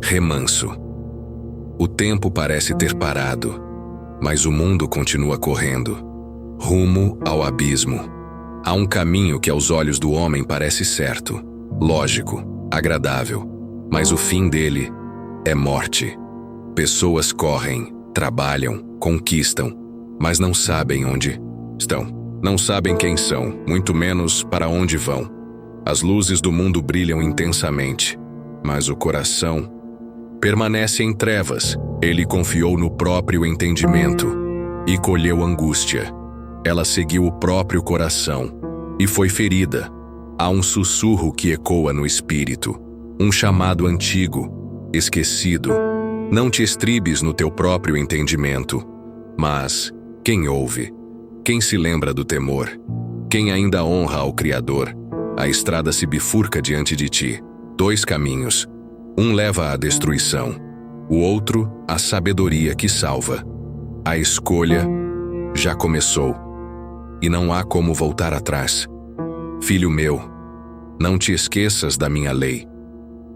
Remanso. O tempo parece ter parado, mas o mundo continua correndo, rumo ao abismo. Há um caminho que aos olhos do homem parece certo, lógico, agradável, mas o fim dele é morte. Pessoas correm, trabalham, conquistam, mas não sabem onde estão. Não sabem quem são, muito menos para onde vão. As luzes do mundo brilham intensamente, mas o coração permanece em trevas. Ele confiou no próprio entendimento e colheu angústia. Ela seguiu o próprio coração e foi ferida. Há um sussurro que ecoa no espírito, um chamado antigo, esquecido. Não te estribes no teu próprio entendimento, mas quem ouve? Quem se lembra do temor? Quem ainda honra ao Criador? A estrada se bifurca diante de ti. 2 caminhos. Um leva à destruição, o outro à sabedoria que salva. A escolha já começou, e não há como voltar atrás. Filho meu, não te esqueças da minha lei,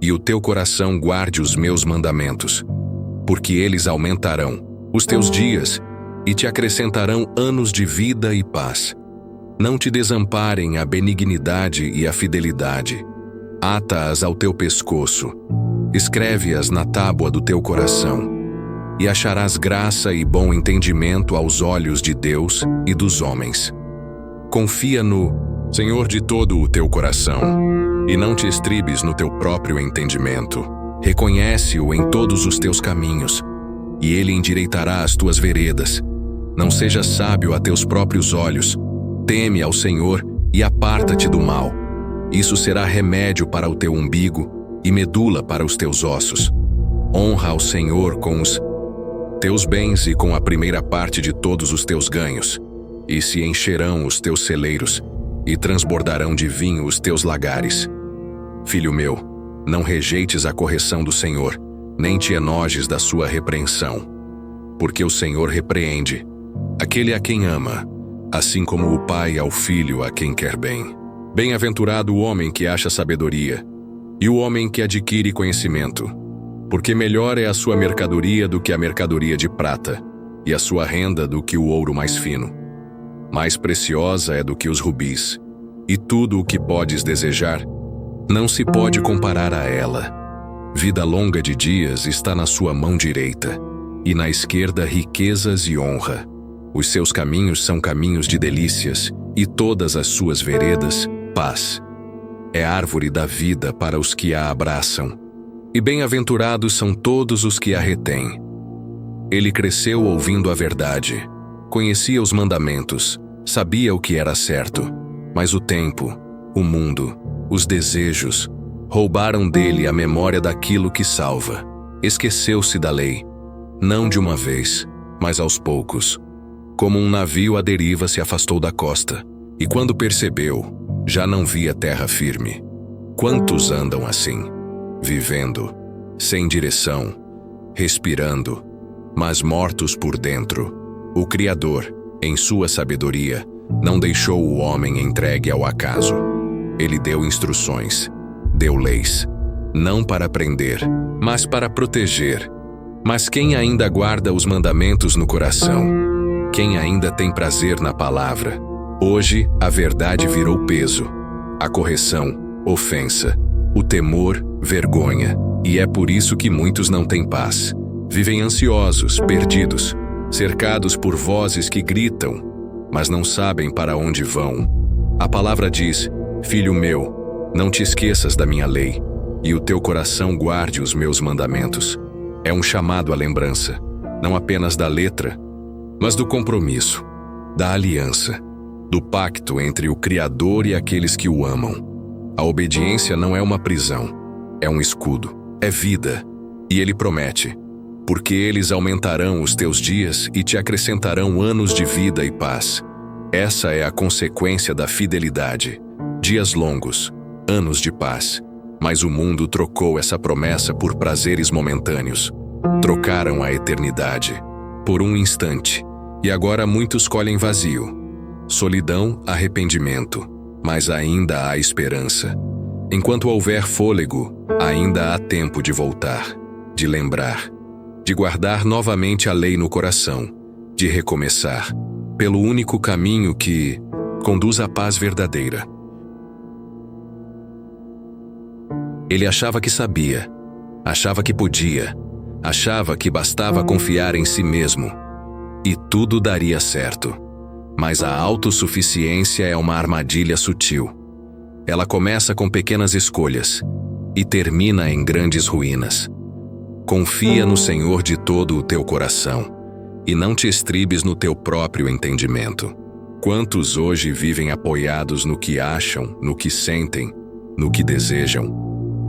e o teu coração guarde os meus mandamentos, porque eles aumentarão os teus dias e te acrescentarão anos de vida e paz. Não te desamparem a benignidade e a fidelidade. Ata-as ao teu pescoço, escreve-as na tábua do teu coração, e acharás graça e bom entendimento aos olhos de Deus e dos homens. Confia no Senhor de todo o teu coração, e não te estribes no teu próprio entendimento. Reconhece-o em todos os teus caminhos, e ele endireitará as tuas veredas. Não sejas sábio a teus próprios olhos. Teme ao Senhor e aparta-te do mal. Isso será remédio para o teu umbigo e medula para os teus ossos. Honra ao Senhor com os teus bens e com a primeira parte de todos os teus ganhos, e se encherão os teus celeiros, e transbordarão de vinho os teus lagares. Filho meu, não rejeites a correção do Senhor, nem te enojes da sua repreensão, porque o Senhor repreende aquele a quem ama, assim como o pai ao filho a quem quer bem. Bem-aventurado o homem que acha sabedoria, e o homem que adquire conhecimento, porque melhor é a sua mercadoria do que a mercadoria de prata, e a sua renda do que o ouro mais fino. Mais preciosa é do que os rubis, e tudo o que podes desejar não se pode comparar a ela. Vida longa de dias está na sua mão direita, e na esquerda riquezas e honra. Os seus caminhos são caminhos de delícias, e todas as suas veredas, paz. É árvore da vida para os que a abraçam, e bem-aventurados são todos os que a retêm. Ele cresceu ouvindo a verdade, conhecia os mandamentos, sabia o que era certo, mas o tempo, o mundo, os desejos, roubaram dele a memória daquilo que salva. Esqueceu-se da lei, não de uma vez, mas aos poucos. Como um navio à deriva se afastou da costa, e quando percebeu, já não via terra firme. Quantos andam assim, vivendo, sem direção, respirando, mas mortos por dentro? O Criador, em sua sabedoria, não deixou o homem entregue ao acaso. Ele deu instruções, deu leis, não para prender, mas para proteger. Mas quem ainda guarda os mandamentos no coração? Quem ainda tem prazer na palavra? Hoje, a verdade virou peso, a correção, ofensa, o temor, vergonha, e é por isso que muitos não têm paz. Vivem ansiosos, perdidos, cercados por vozes que gritam, mas não sabem para onde vão. A palavra diz: Filho meu, não te esqueças da minha lei, e o teu coração guarde os meus mandamentos. É um chamado à lembrança, não apenas da letra, mas do compromisso, da aliança, do pacto entre o Criador e aqueles que o amam. A obediência não é uma prisão, é um escudo, é vida, e ele promete: porque eles aumentarão os teus dias e te acrescentarão anos de vida e paz. Essa é a consequência da fidelidade. Dias longos, anos de paz. Mas o mundo trocou essa promessa por prazeres momentâneos. Trocaram a eternidade por um instante, e agora muitos colhem vazio. Solidão, arrependimento, mas ainda há esperança. Enquanto houver fôlego, ainda há tempo de voltar. de lembrar, de guardar novamente a lei no coração, de recomeçar, pelo único caminho que conduz à paz verdadeira. Ele achava que sabia, achava que podia, achava que bastava confiar em si mesmo, e tudo daria certo. Mas a autossuficiência é uma armadilha sutil. Ela começa com pequenas escolhas e termina em grandes ruínas. Confia no Senhor de todo o teu coração e não te estribes no teu próprio entendimento. Quantos hoje vivem apoiados no que acham, no que sentem, no que desejam?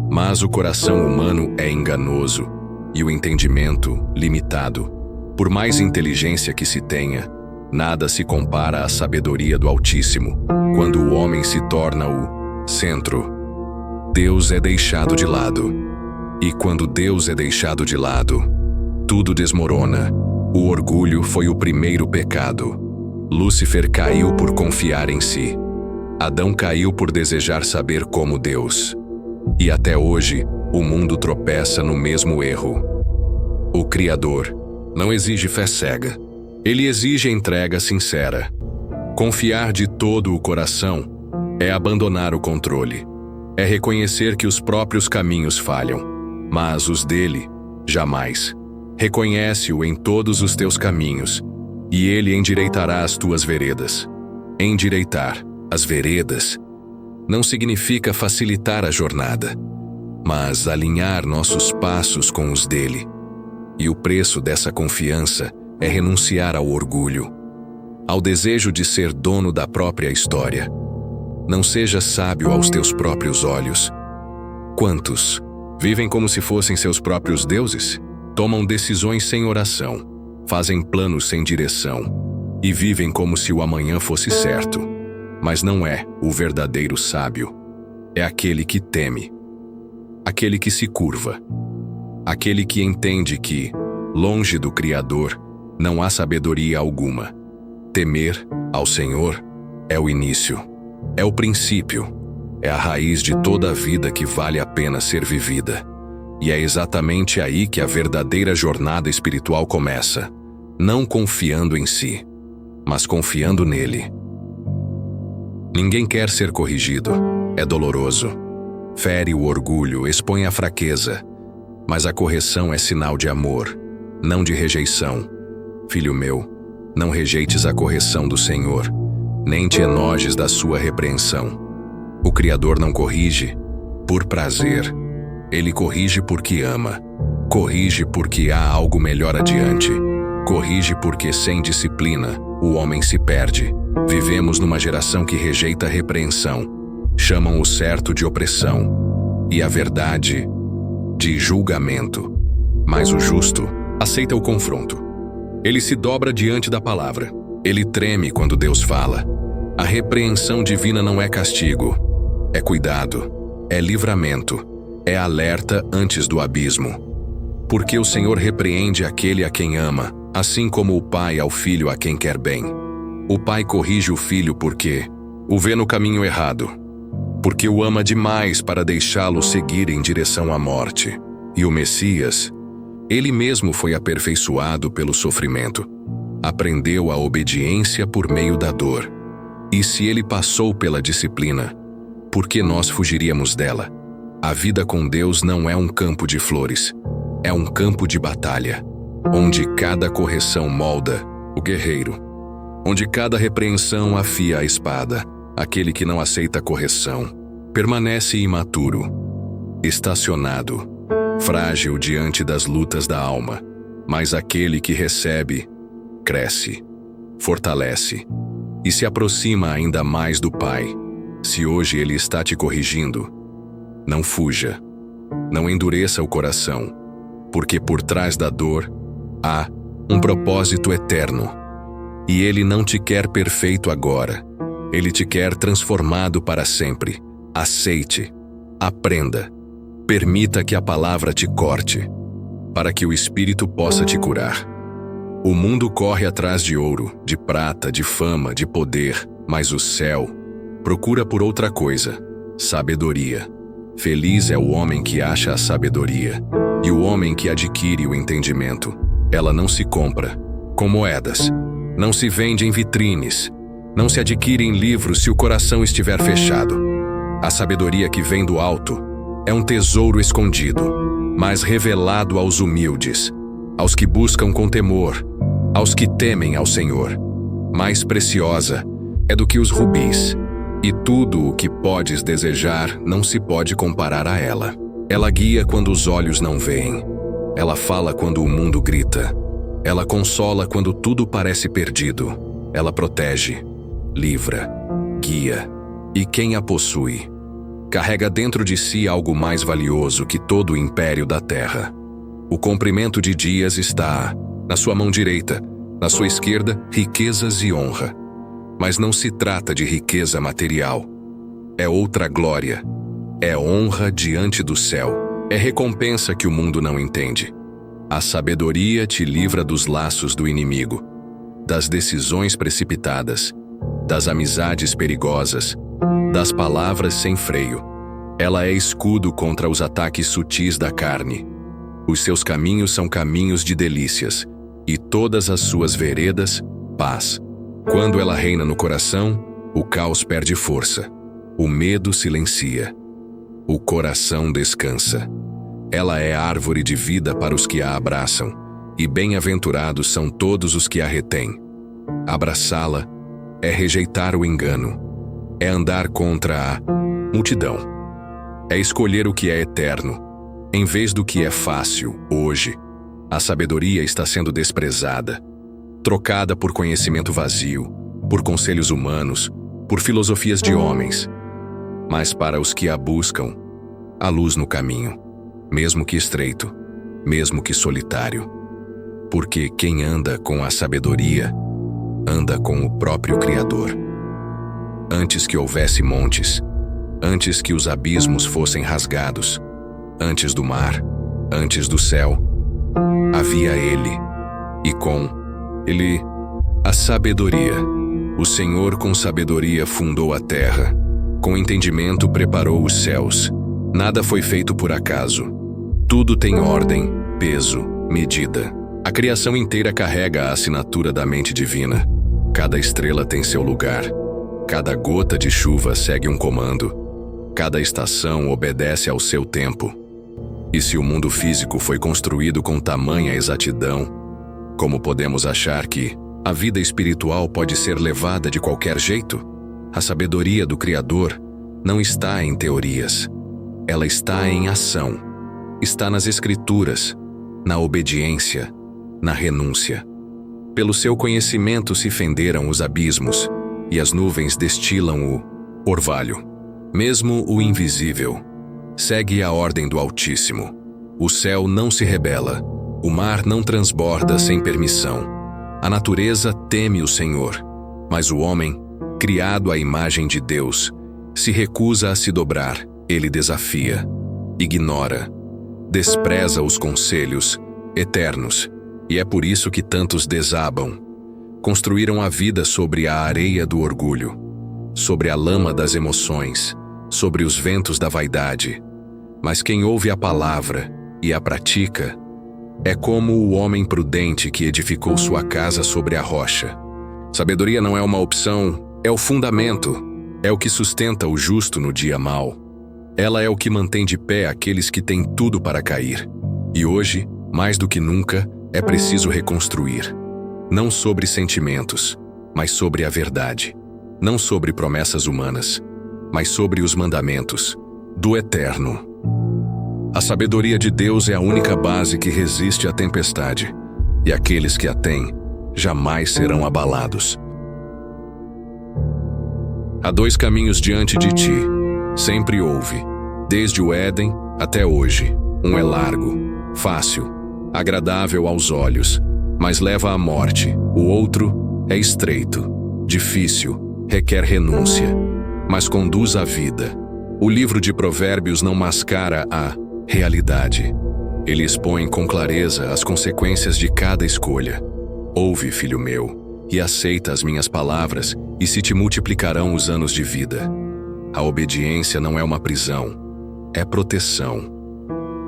Mas o coração humano é enganoso e o entendimento limitado. Por mais inteligência que se tenha, nada se compara à sabedoria do Altíssimo. Quando o homem se torna o centro, Deus é deixado de lado. E quando Deus é deixado de lado, tudo desmorona. O orgulho foi o primeiro pecado. Lúcifer caiu por confiar em si. Adão caiu por desejar saber como Deus. E até hoje, o mundo tropeça no mesmo erro. O Criador não exige fé cega. Ele exige entrega sincera. Confiar de todo o coração é abandonar o controle. É reconhecer que os próprios caminhos falham, mas os dele, jamais. Reconhece-o em todos os teus caminhos, e ele endireitará as tuas veredas. Endireitar as veredas não significa facilitar a jornada, mas alinhar nossos passos com os dele. E o preço dessa confiança é renunciar ao orgulho, ao desejo de ser dono da própria história. Não seja sábio aos teus próprios olhos. Quantos vivem como se fossem seus próprios deuses? Tomam decisões sem oração, fazem planos sem direção e vivem como se o amanhã fosse certo. Mas não é o verdadeiro sábio. É aquele que teme, aquele que se curva, aquele que entende que, longe do Criador, não há sabedoria alguma. Temer ao Senhor é o início, é o princípio, é a raiz de toda a vida que vale a pena ser vivida. E é exatamente aí que a verdadeira jornada espiritual começa, não confiando em si, mas confiando nele. Ninguém quer ser corrigido, é doloroso. Fere o orgulho, expõe a fraqueza, mas a correção é sinal de amor, não de rejeição. Filho meu, não rejeites a correção do Senhor, nem te enojes da sua repreensão. O Criador não corrige por prazer, ele corrige porque ama, corrige porque há algo melhor adiante, corrige porque sem disciplina o homem se perde. Vivemos numa geração que rejeita a repreensão, chamam o certo de opressão e a verdade de julgamento. Mas o justo aceita o confronto. Ele se dobra diante da palavra. Ele treme quando Deus fala. A repreensão divina não é castigo, é cuidado, é livramento, é alerta antes do abismo. Porque o Senhor repreende aquele a quem ama, assim como o pai ao filho a quem quer bem. O pai corrige o filho porque o vê no caminho errado, porque o ama demais para deixá-lo seguir em direção à morte. E o Messias, ele mesmo foi aperfeiçoado pelo sofrimento. Aprendeu a obediência por meio da dor. E se ele passou pela disciplina, por que nós fugiríamos dela? A vida com Deus não é um campo de flores, é um campo de batalha, onde cada correção molda o guerreiro, onde cada repreensão afia a espada. Aquele que não aceita correção permanece imaturo, estacionado, frágil diante das lutas da alma, mas aquele que recebe, cresce, fortalece e se aproxima ainda mais do Pai. Se hoje Ele está te corrigindo, não fuja, não endureça o coração, porque por trás da dor há um propósito eterno. E Ele não te quer perfeito agora, Ele te quer transformado para sempre. Aceite, aprenda, permita que a palavra te corte, para que o Espírito possa te curar. O mundo corre atrás de ouro, de prata, de fama, de poder, mas o céu procura por outra coisa: sabedoria. Feliz é o homem que acha a sabedoria, e o homem que adquire o entendimento. Ela não se compra com moedas, não se vende em vitrines, não se adquire em livros se o coração estiver fechado. A sabedoria que vem do alto é um tesouro escondido, mas revelado aos humildes, aos que buscam com temor, aos que temem ao Senhor. Mais preciosa é do que os rubis, e tudo o que podes desejar não se pode comparar a ela. Ela guia quando os olhos não veem. Ela fala quando o mundo grita. Ela consola quando tudo parece perdido. Ela protege, livra, guia. E quem a possui carrega dentro de si algo mais valioso que todo o império da terra. O comprimento de dias está na sua mão direita, na sua esquerda, riquezas e honra. Mas não se trata de riqueza material. É outra glória. É honra diante do céu. É recompensa que o mundo não entende. A sabedoria te livra dos laços do inimigo, das decisões precipitadas, das amizades perigosas, das palavras sem freio. Ela é escudo contra os ataques sutis da carne. Os seus caminhos são caminhos de delícias, e todas as suas veredas, paz. Quando ela reina no coração, o caos perde força, o medo silencia, o coração descansa. Ela é árvore de vida para os que a abraçam, e bem-aventurados são todos os que a retêm. Abraçá-la é rejeitar o engano, é andar contra a multidão, é escolher o que é eterno, em vez do que é fácil hoje. A sabedoria está sendo desprezada, trocada por conhecimento vazio, por conselhos humanos, por filosofias de homens. Mas para os que a buscam, há luz no caminho, mesmo que estreito, mesmo que solitário. Porque quem anda com a sabedoria, anda com o próprio Criador. Antes que houvesse montes, antes que os abismos fossem rasgados, antes do mar, antes do céu, havia Ele, e com Ele, a sabedoria. O Senhor com sabedoria fundou a terra, com entendimento preparou os céus. Nada foi feito por acaso. Tudo tem ordem, peso, medida. A criação inteira carrega a assinatura da mente divina. Cada estrela tem seu lugar. Cada gota de chuva segue um comando. Cada estação obedece ao seu tempo. E se o mundo físico foi construído com tamanha exatidão, como podemos achar que a vida espiritual pode ser levada de qualquer jeito? A sabedoria do Criador não está em teorias. Ela está em ação. Está nas Escrituras, na obediência, na renúncia. Pelo seu conhecimento se fenderam os abismos, e as nuvens destilam o orvalho. Mesmo o invisível segue a ordem do Altíssimo. O céu não se rebela, o mar não transborda sem permissão. A natureza teme o Senhor, mas o homem, criado à imagem de Deus, se recusa a se dobrar. Ele desafia, ignora, despreza os conselhos eternos, e é por isso que tantos desabam. Construíram a vida sobre a areia do orgulho, sobre a lama das emoções, sobre os ventos da vaidade. Mas quem ouve a palavra e a pratica é como o homem prudente que edificou sua casa sobre a rocha. Sabedoria não é uma opção, é o fundamento, é o que sustenta o justo no dia mau. Ela é o que mantém de pé aqueles que têm tudo para cair. E hoje, mais do que nunca, é preciso reconstruir. Não sobre sentimentos, mas sobre a verdade. Não sobre promessas humanas, mas sobre os mandamentos do Eterno. A sabedoria de Deus é a única base que resiste à tempestade, e aqueles que a têm jamais serão abalados. Há dois caminhos diante de ti, sempre houve, desde o Éden até hoje. Um é largo, fácil, agradável aos olhos, mas leva à morte. O outro é estreito, difícil, requer renúncia, mas conduz à vida. O livro de Provérbios não mascara a realidade. Ele expõe com clareza as consequências de cada escolha. Ouve, filho meu, e aceita as minhas palavras, e se te multiplicarão os anos de vida. A obediência não é uma prisão, é proteção.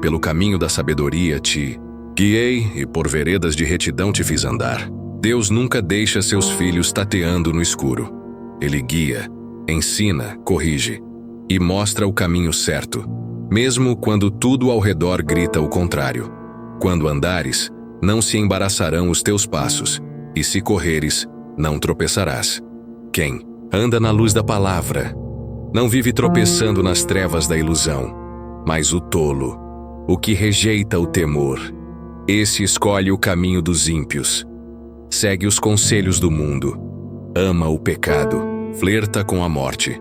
Pelo caminho da sabedoria te guiei e por veredas de retidão te fiz andar. Deus nunca deixa seus filhos tateando no escuro. Ele guia, ensina, corrige e mostra o caminho certo, mesmo quando tudo ao redor grita o contrário. Quando andares, não se embaraçarão os teus passos, e se correres, não tropeçarás. Quem anda na luz da palavra não vive tropeçando nas trevas da ilusão, mas o tolo, o que rejeita o temor, esse escolhe o caminho dos ímpios, segue os conselhos do mundo, ama o pecado, flerta com a morte.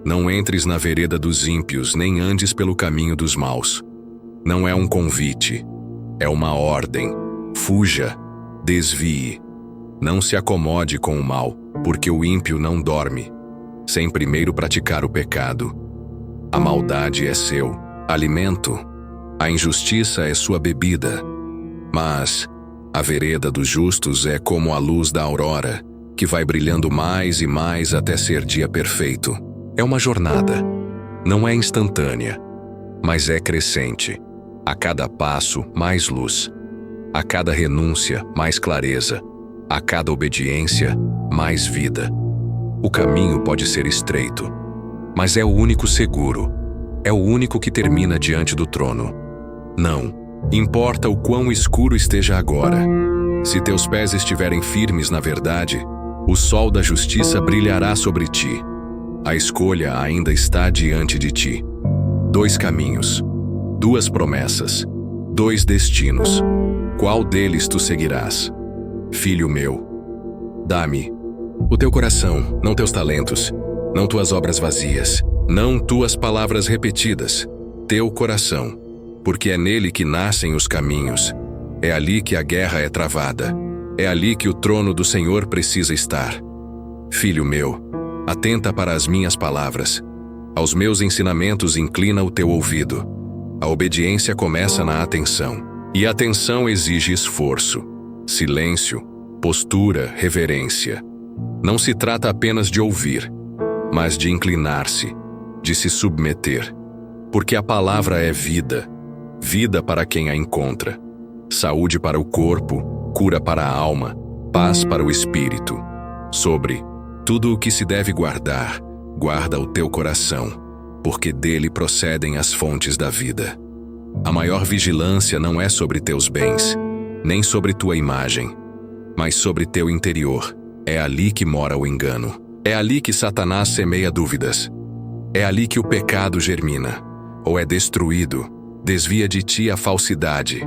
Não entres na vereda dos ímpios, nem andes pelo caminho dos maus. Não é um convite, é uma ordem. Fuja, desvie. Não se acomode com o mal, porque o ímpio não dorme, sem primeiro praticar o pecado. A maldade é seu alimento, a injustiça é sua bebida. Mas a vereda dos justos é como a luz da aurora, que vai brilhando mais e mais até ser dia perfeito. É uma jornada, não é instantânea, mas é crescente. A cada passo, mais luz. A cada renúncia, mais clareza. A cada obediência, mais vida. O caminho pode ser estreito, mas é o único seguro. É o único que termina diante do trono. Não importa o quão escuro esteja agora. Se teus pés estiverem firmes na verdade, o sol da justiça brilhará sobre ti. A escolha ainda está diante de ti. 2 caminhos, 2 promessas, 2 destinos. Qual deles tu seguirás? Filho meu, dá-me o teu coração, não teus talentos, não tuas obras vazias, não tuas palavras repetidas, teu coração, porque é nele que nascem os caminhos. É ali que a guerra é travada. É ali que o trono do Senhor precisa estar. Filho meu, atenta para as minhas palavras. Aos meus ensinamentos inclina o teu ouvido. A obediência começa na atenção. E a atenção exige esforço, silêncio, postura, reverência. Não se trata apenas de ouvir, mas de inclinar-se, de se submeter. Porque a palavra é vida, vida para quem a encontra. Saúde para o corpo, cura para a alma, paz para o espírito. Sobre tudo o que se deve guardar, guarda o teu coração, porque dele procedem as fontes da vida. A maior vigilância não é sobre teus bens, nem sobre tua imagem, mas sobre teu interior. É ali que mora o engano. É ali que Satanás semeia dúvidas. É ali que o pecado germina, ou é destruído. Desvia de ti a falsidade.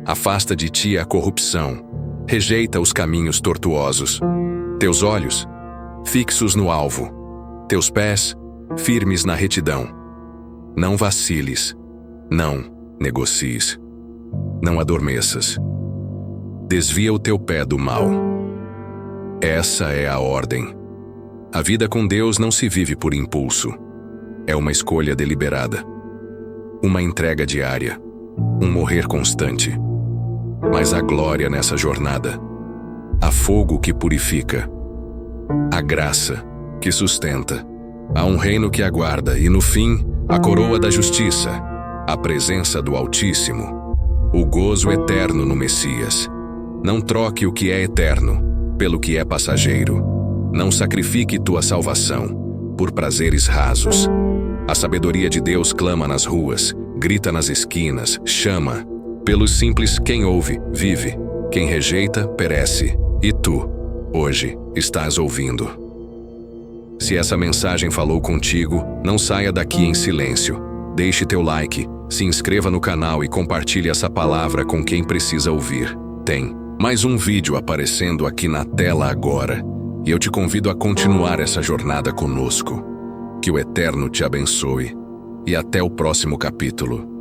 Afasta de ti a corrupção. Rejeita os caminhos tortuosos. Teus olhos, fixos no alvo. Teus pés, firmes na retidão. Não vaciles. Não negocies. Não adormeças. Desvia o teu pé do mal. Essa é a ordem. A vida com Deus não se vive por impulso. É uma escolha deliberada. Uma entrega diária. Um morrer constante. Mas há glória nessa jornada. Há fogo que purifica. Há graça que sustenta. Há um reino que aguarda e, no fim, a coroa da justiça. A presença do Altíssimo. O gozo eterno no Messias. Não troque o que é eterno pelo que é passageiro. Não sacrifique tua salvação por prazeres rasos. A sabedoria de Deus clama nas ruas, grita nas esquinas, chama. Pelos simples, quem ouve, vive. Quem rejeita, perece. E tu, hoje, estás ouvindo. Se essa mensagem falou contigo, não saia daqui em silêncio. Deixe teu like, se inscreva no canal e compartilhe essa palavra com quem precisa ouvir. Tem mais um vídeo aparecendo aqui na tela agora, e eu te convido a continuar essa jornada conosco. Que o Eterno te abençoe, e até o próximo capítulo.